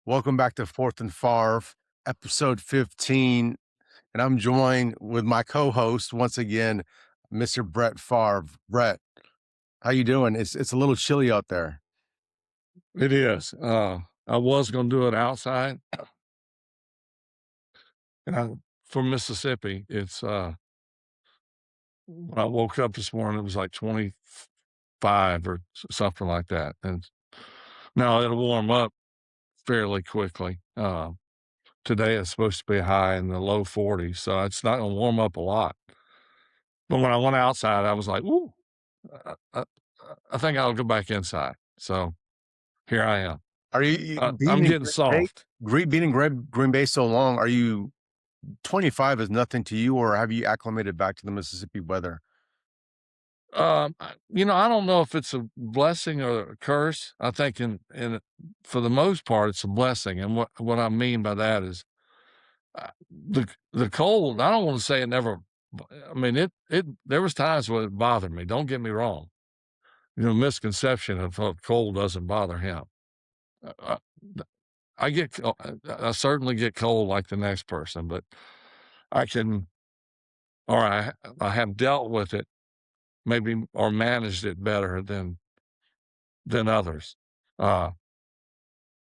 Welcome back to Fourth and Favre, episode 15. And I'm joined with my co-host once again, Mr. Brett Favre. Brett, how you doing? It's a little chilly out there. It is. I was gonna do it outside, and from Mississippi, when I woke up this morning, it was like 25 or something like that, and now it'll warm up fairly quickly. Today it's supposed to be high in the low 40s, so it's not gonna warm up a lot. But when I went outside, I was like, "Ooh, I I I think I'll go back inside." So here I am. Are you I'm being in getting Green Bay? soft. Being in Green Bay so long, are you 25 is nothing to you, or have you acclimated back to the Mississippi weather? I don't know if it's a blessing or a curse. I think for the most part, it's a blessing, and what I mean by that is, the cold, I don't wanna say it never I mean, it there was times when it bothered me, don't get me wrong. Misconception of cold doesn't bother him. Uh, uh, I certainly get cold like the next person, but I can or I have dealt with it maybe or managed it better than others. Uh,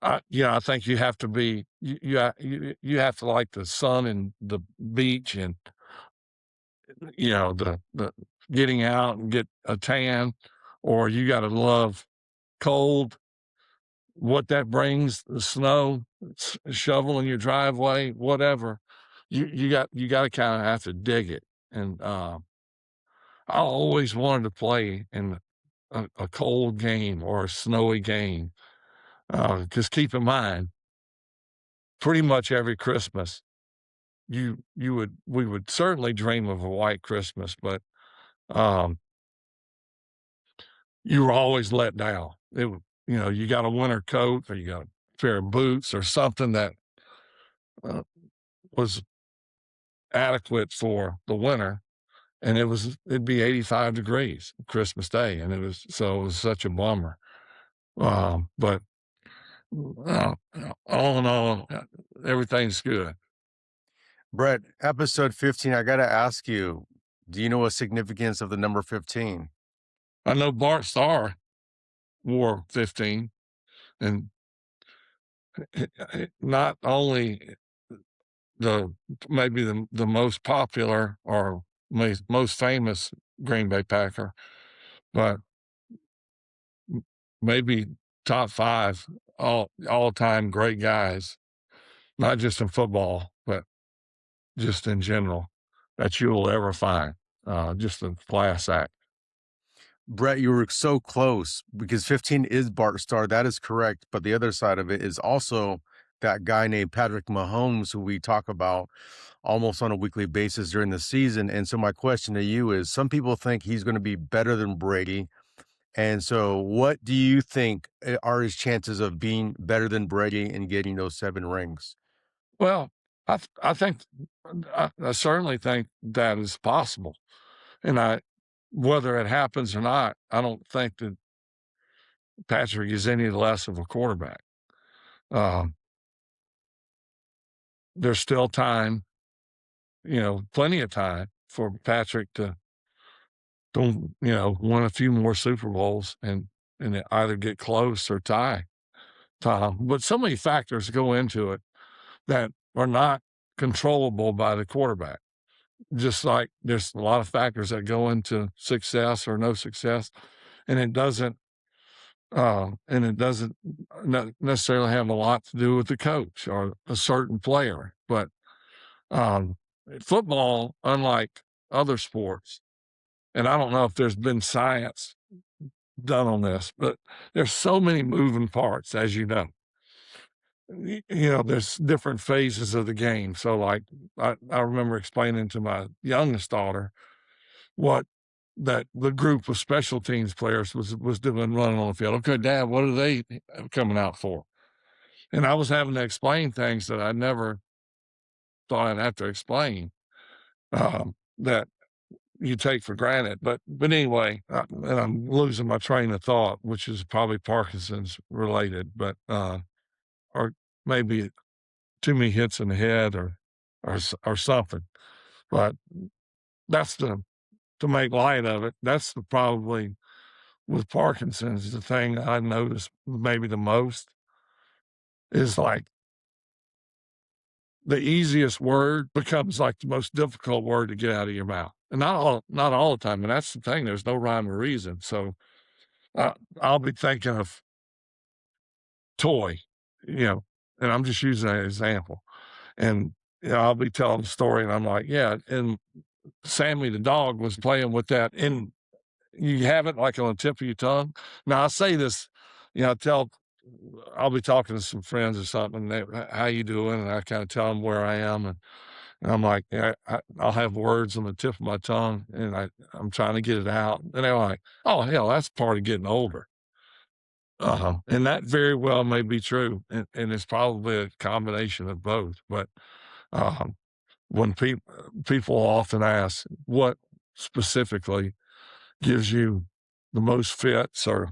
I think you have to be you have to like the sun and the beach and, the getting out and get a tan, or you gotta love cold, what that brings, the snow, shoveling your driveway, whatever. You gotta kinda have to dig it, and, I always wanted to play in a cold game or a snowy game. 'Cause keep in mind, pretty much every Christmas, we would certainly dream of a white Christmas, but, um, you were always let down. You got a winter coat or you got a pair of boots or something that, uh, was adequate for the winter, and it'd be 85 degrees Christmas Day, and it was such a bummer. But, all in all, everything's good. Brett, episode 15, I gotta ask you, do you know a significance of the number 15? I know Bart Starr wore 15, and not only the maybe the most popular or most famous Green Bay Packer, but maybe top 5 all-time great guys, not just in football, but just in general that you'll ever find. Just a class act. Brett, you were so close because 15 is Bart Starr. That is correct. But the other side of it is also that guy named Patrick Mahomes, who we talk about almost on a weekly basis during the season. And so, my question to you is some people think he's going to be better than Brady. And so, what do you think are his chances of being better than Brady and getting those 7 rings? Well, I think I certainly think that is possible, and whether it happens or not, I don't think that Patrick is any less of a quarterback. Um, there's still time, plenty of time for Patrick to win a few more Super Bowls and either get close or tie Tom. But so many factors go into it that are not controllable by the quarterback. Just like there's a lot of factors that go into success or no success, and it doesn't necessarily have a lot to do with the coach or a certain player. But um, football, unlike other sports, and I don't know if there's been science done on this, but there's so many moving parts, as you know. There's different phases of the game. So, like, I remember explaining to my youngest daughter what that the group of special teams players was doing running on the field. Okay, Dad, what are they coming out for? And I was having to explain things that I never thought I'd have to explain, that you take for granted. But anyway, and I'm losing my train of thought, which is probably Parkinson's related, but or maybe too many hits in the head or something. But that's to make light of it. That's probably with Parkinson's, the thing I noticed maybe the most is like the easiest word becomes like the most difficult word to get out of your mouth. And not all the time. And that's the thing. There's no rhyme or reason. So I'll be thinking of toy, you know, and I'm just using that example. And I'll be telling the story, and I'm like, yeah. And Sammy the dog was playing with that, and you have it like on the tip of your tongue. Now I say this, I'll be talking to some friends or something. And how you doing? And I kind of tell them where I am, and I'm like, yeah, I'll have words on the tip of my tongue, and I'm trying to get it out, and they're like, oh hell, that's part of getting older. And that very well may be true, and it's probably a combination of both. But um, when people often ask what specifically gives you the most fits, or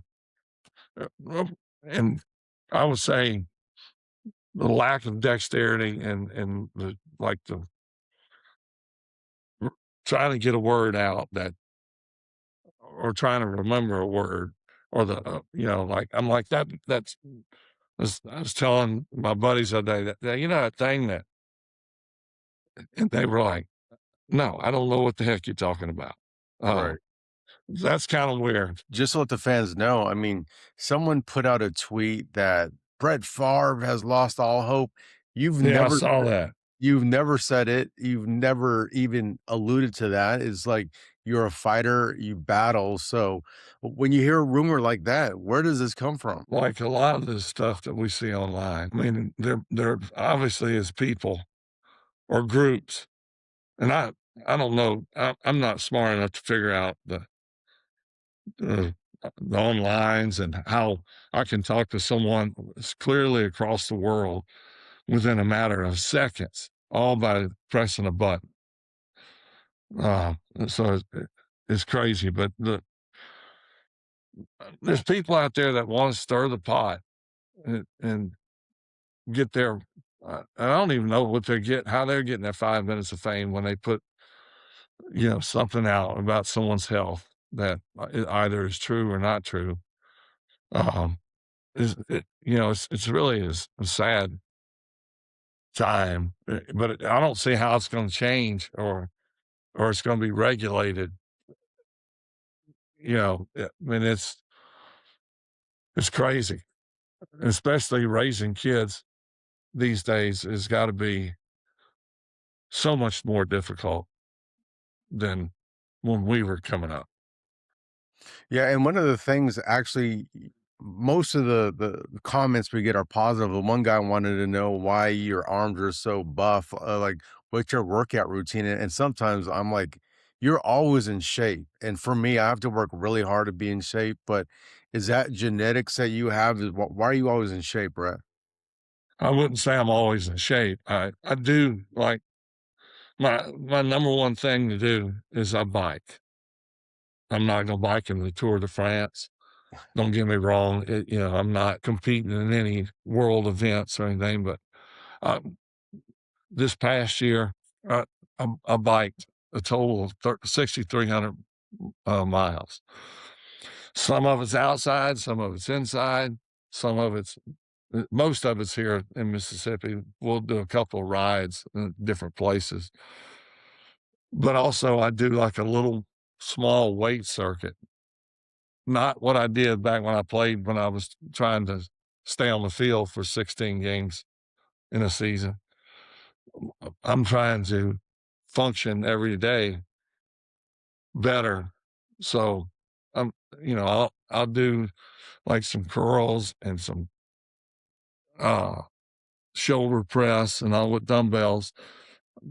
well, and I would say the lack of dexterity and the like the trying to get a word out that or trying to remember a word or like I'm like that's I was telling my buddies the other day that that thing that and they were like, no, I don't know what the heck you're talking about. Uh, Right. that's kind of weird. Just to let the fans know, I mean, someone put out a tweet that Brett Favre has lost all hope. You've Yeah, I never saw that. you've never said it. You've never even alluded to that. It's like you're a fighter, you battle. So when you hear a rumor like that, where does this come from? Like a lot of this stuff that we see online. I mean, there obviously is people or groups, and I don't know. I'm not smart enough to figure out the the onlines and how I can talk to someone that's clearly across the world within a matter of seconds, all by pressing a button. Uh, so it's crazy, but there's people out there that want to stir the pot and get their. I don't even know what how they're getting their 5 minutes of fame when they put something out about someone's health that it either is true or not true. Um, it's really is a sad time, but I don't see how it's going to change or it's going to be regulated. I mean, it's crazy, especially raising kids these days has got to be so much more difficult than when we were coming up. Yeah, and one of the things actually most of the comments we get are positive. And one guy wanted to know why your arms are so buff, like what's your workout routine? And sometimes I'm like, you're always in shape. And for me, I have to work really hard to be in shape. But is that genetics that you have? Why are you always in shape, Brett? I wouldn't say I'm always in shape. I do like my number one thing to do is I bike. I'm not gonna bike in the Tour de France. Don't get me wrong. I'm not competing in any world events or anything, but uh, this past year, I biked a total of 6,300 miles. Some of it's outside, some of it's inside, some of it's most of it's here in Mississippi. We'll do a couple of rides in different places, but also I do like a little small weight circuit. Not what I did back when I played when I was trying to stay on the field for 16 games in a season. I'm trying to function every day better. So I'm, I'll do like some curls and some uh shoulder press and all with dumbbells.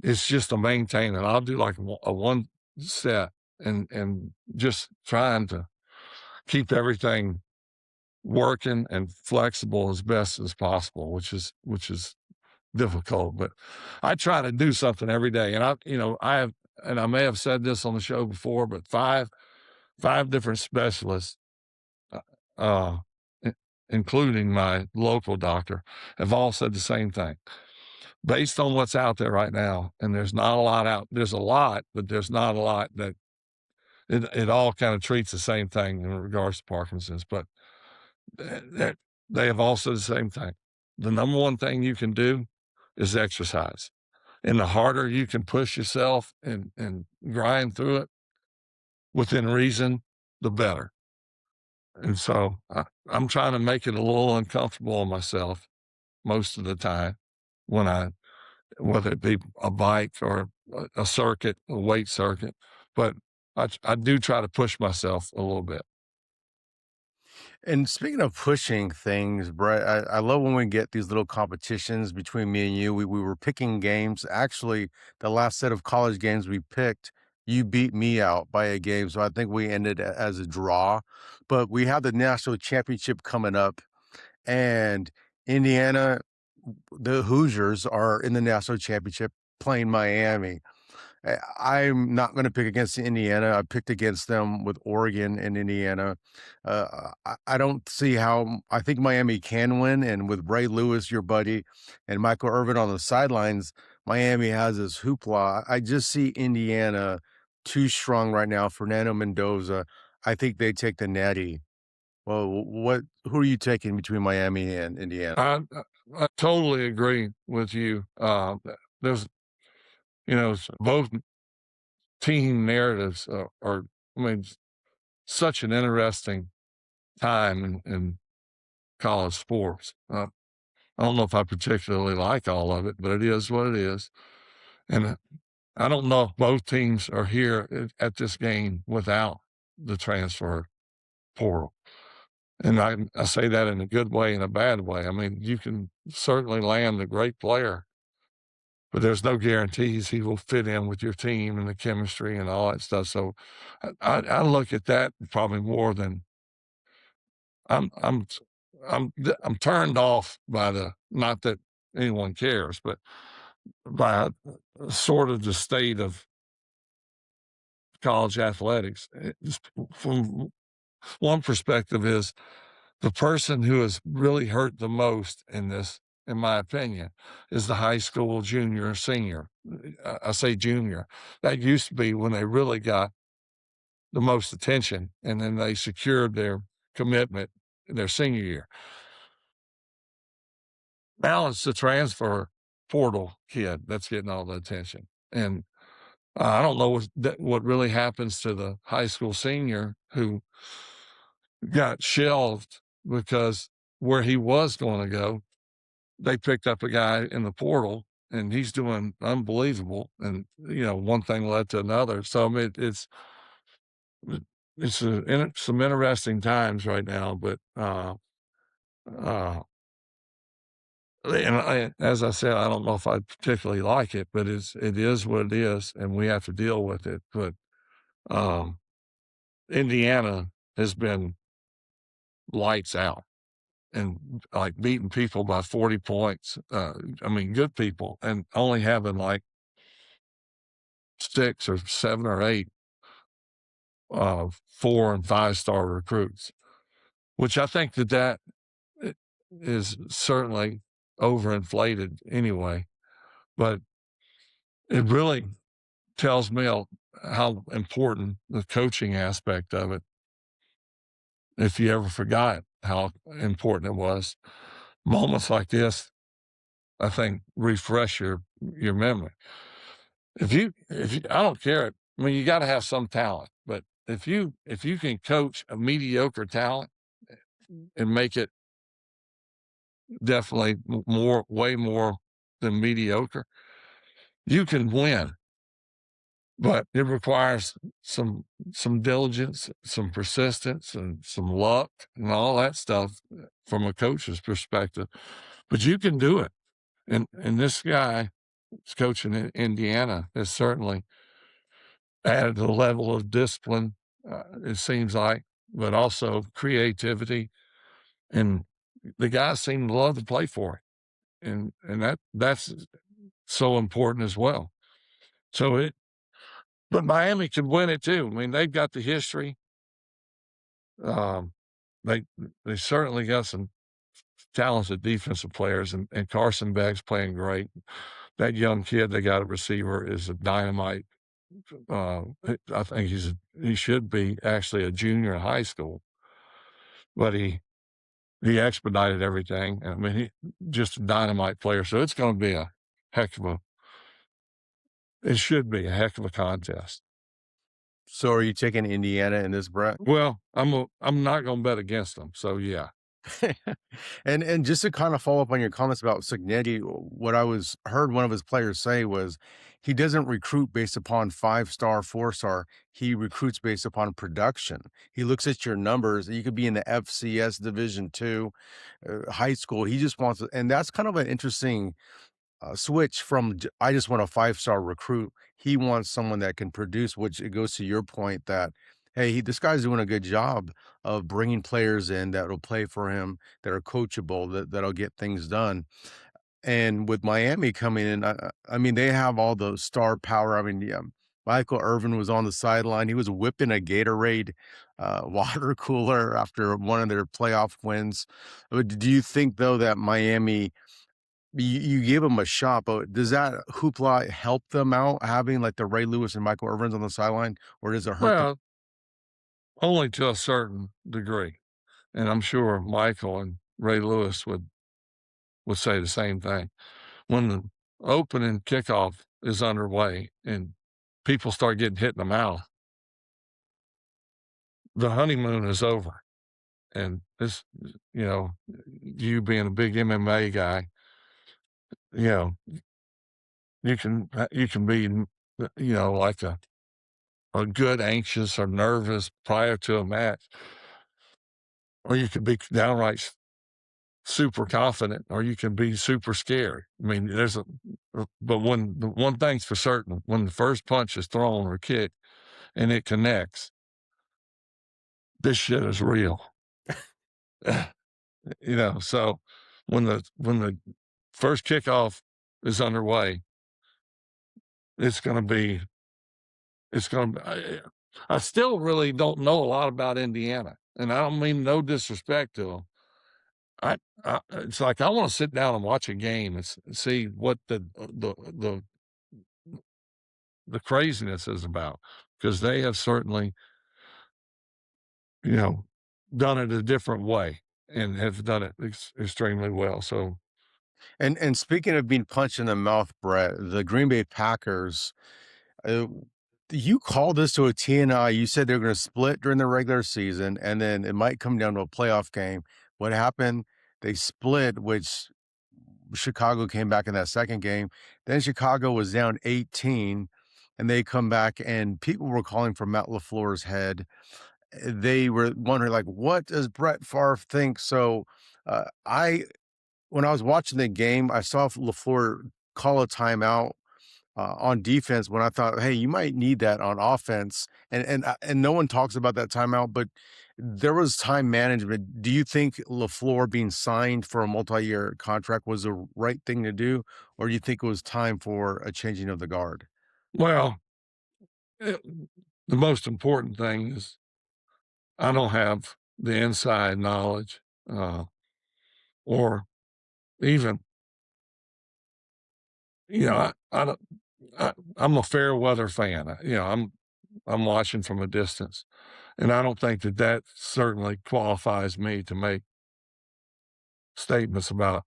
It's just to maintain it. I'll do like a one set and just trying to keep everything working and flexible as best as possible, which is difficult. But I try to do something every day. And I have, and I may have said this on the show before, but five different specialists, uh, including my local doctor, have all said the same thing. Based on what's out there right now, and there's not a lot out there's a lot, but there's not a lot that it all kinda treats the same thing in regards to Parkinson's, but that they have all said the same thing. The number one thing you can do is exercise, and the harder you can push yourself and grind through it within reason, the better. And so I'm trying to make it a little uncomfortable on myself most of the time when whether it be a bike or a circuit, a weight circuit, but I do try to push myself a little bit. And speaking of pushing things, Brett, I love when we get these little competitions between me and you. We were picking games. Actually, the last set of college games we picked, you beat me out by a game. So I think we ended as a draw. But we have the national championship coming up, and Indiana, the Hoosiers are in the national championship playing Miami. I'm not gonna pick against Indiana. I picked against them with Oregon and Indiana. I don't see how I think Miami can win, and with Ray Lewis, your buddy, and Michael Irvin on the sidelines, Miami has this hoopla. I just see Indiana too strong right now. Fernando Mendoza, I think they take the Natty. Well, who are you taking between Miami and Indiana? I totally agree with you. There's, both team narratives are, I mean, such an interesting time in college sports. I don't know if I particularly like all of it, but it is what it is. And I don't know if both teams are here at this game without the transfer portal. And I say that in a good way and a bad way. I mean, you can certainly land a great player, but there's no guarantees he will fit in with your team and the chemistry and all that stuff. So I look at that probably more than I'm I'm I'm turned off by the not that anyone cares, but by sort of the state of college athletics. From one perspective is the person who is really hurt the most in this, in my opinion, is the high school junior or senior. I say junior. That used to be when they really got the most attention, and then they secured their commitment their senior year. Now it's the transfer portal kid that's getting all the attention. And I don't know what really happens to the high school senior who got shelved because where he was going to go, they picked up a guy in the portal and he's doing unbelievable. And, one thing led to another. So, I mean, some interesting times right now, but, uh, and as I said, I don't know if I particularly like it, but it is what it is, and we have to deal with it. But um, Indiana has been lights out and like beating people by 40 points. I mean, good people, and only having like 6 or 7 or 8 4 and 5-star recruits, which I think that is certainly overinflated anyway. But it really tells me how important the coaching aspect of it, if you ever forgot how important it was. Moments like this, I think, refresh your memory. If you I don't care. I mean, you gotta have some talent, but if you can coach a mediocre talent and make it definitely way more than mediocre, you can win. But it requires some diligence, some persistence, and some luck, and all that stuff from a coach's perspective. But you can do it, and this guy that's coaching in Indiana has certainly added a level of discipline, it seems like, but also creativity, and the guys seem to love to play for it, and that's so important as well. So but Miami could win it too. I mean, they've got the history. Um, they they certainly got some talented defensive players, and Carson Beck's playing great. That young kid they got at receiver is a dynamite. I think he should be actually a junior in high school, but he expedited everything. I mean, he just a dynamite player. So it's going to be a heck of a. It should be a heck of a contest. So are you taking Indiana in this, Brett? Well, I'm not going to bet against them. So yeah. And just to kind of follow up on your comments about Cignetti, what I was heard one of his players say was he doesn't recruit based upon 5-star, 4-star. He recruits based upon production. He looks at your numbers. You could be in the FCS Division II, high school. He just wants, and that's kind of an interesting switch from I just want a 5-star recruit. He wants someone that can produce, which it goes to your point that, hey, this guy's doing a good job of bringing players in that will play for him, that are coachable, that'll get things done. And with Miami coming in, I mean, they have all the star power. I mean, yeah, Michael Irvin was on the sideline. He was whipping a Gatorade water cooler after one of their playoff wins. Do you think, though, that Miami you gave them a shot, but does that hoopla help them out having, like, the Ray Lewis and Michael Irvins on the sideline, or does it hurt them? Well, only to a certain degree. And I'm sure Michael and Ray Lewis would say the same thing. When the opening kickoff is underway and people start getting hit in the mouth, the honeymoon is over. And this, you being a big MMA guy, you know, you can be, like a good anxious or nervous prior to a match, or you could be downright super confident, or you can be super scared. I mean, but when the one thing's for certain, when the first punch is thrown or kicked and it connects, this shit is real. So when the first kickoff is underway, it's gonna be it's gonna be I still really don't know a lot about Indiana, and I don't mean no disrespect to them. It's like I wanna sit down and watch a game and see what the craziness is about, because they have certainly, you know, done it a different way and have done it extremely well. So, And speaking of being punched in the mouth, Brett, the Green Bay Packers, uh, you called this to a TNI. You said they're gonna split during the regular season, and then it might come down to a playoff game. What happened? They split, which Chicago came back in that second game. Then Chicago was down 18, and they come back, and people were calling for Matt LaFleur's head. They were wondering, like, what does Brett Favre think? So, I when I was watching the game, I saw LaFleur call a timeout on defense when I thought, hey, you might need that on offense. And no one talks about that timeout, but there was time management. Do you think LaFleur being signed for a multi-year contract was the right thing to do, or do you think it was time for a changing of the guard? well, eh, the most important thing is I don't have the inside knowledge, or even, I don't, I'm a fair weather fan. I'm watching from a distance, and I don't think that certainly qualifies me to make statements about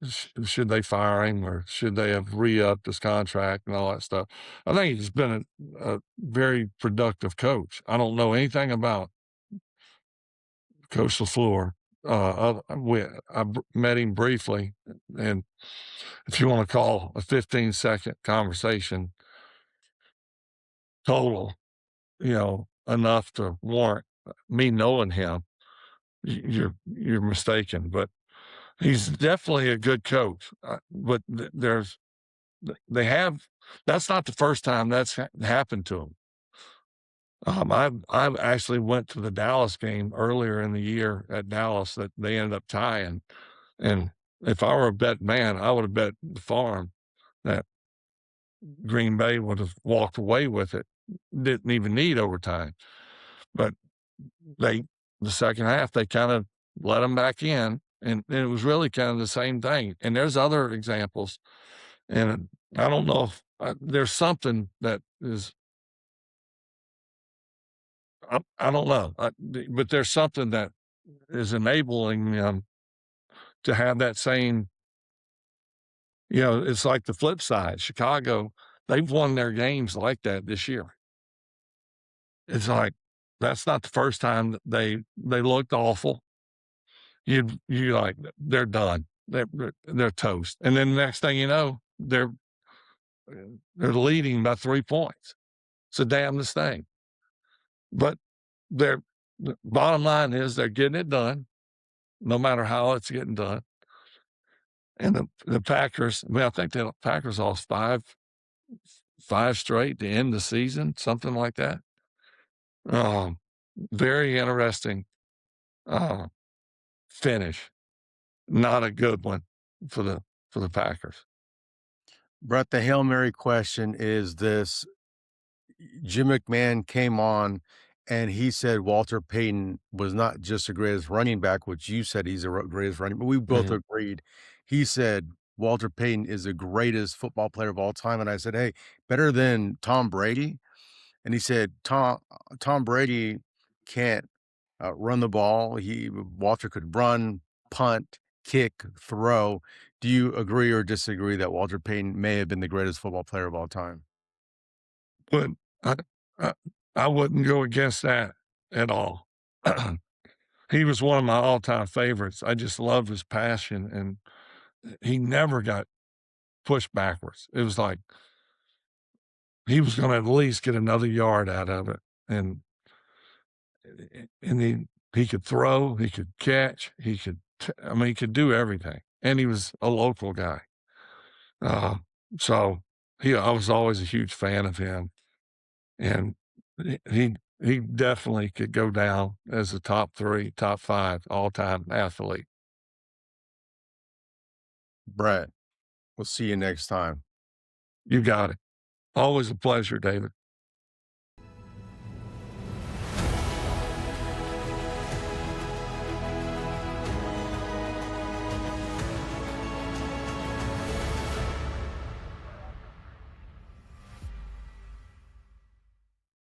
should they fire him or should they have re-upped his contract and all that stuff. I think he's been a very productive coach. I don't know anything about Coach LaFleur. Met him briefly, and if you want to call a 15-second conversation total, enough to warrant me knowing him, you're mistaken. But he's definitely a good coach. But they have that's not the first time that's happened to him. I've actually went to the Dallas game earlier in the year at Dallas that they ended up tying, and if I were a bet man, I would have bet the farm that Green Bay would have walked away with it. Didn't even need overtime, but they the second half they kind of let them back in, and it was really kind of the same thing, and there's other examples, and I don't know if, there's something that is I don't know, but there's something that is enabling them to have that same it's like the flip side. Chicago, they've won their games like that this year. It's like, that's not the first time that they looked awful. You like, they're done. They're toast, and then the next thing you know, they're leading by 3 points. It's the damnedest thing. But they're the bottom line is they're getting it done, no matter how it's getting done. And the Packers, I mean, I think the Packers lost 5 straight to end the season, something like that. Um, very interesting, uh, finish. Not a good one for the Packers. Brett, the Hail Mary question is this. Jim McMahon came on and he said Walter Payton was not just the greatest running back, which you said he's the greatest running, but we both Mhm. agreed. He said Walter Payton is the greatest football player of all time. And I said, hey, better than Tom Brady. And he said, Tom Brady can't run the ball. Walter could run, punt, kick, throw. Do you agree or disagree that Walter Payton may have been the greatest football player of all time? But I I I wouldn't go against that at all. He was one of my all-time favorites. I just loved his passion, and he never got pushed backwards. It was like he was gonna at least get another yard out of it, and he could throw, he could catch, I mean, he could do everything, and he was a local guy. Uh, so I was always a huge fan of him, and he definitely could go down as a top 3, top 5 all-time athlete. Brett, we'll see you next time. You got it. Always a pleasure, David.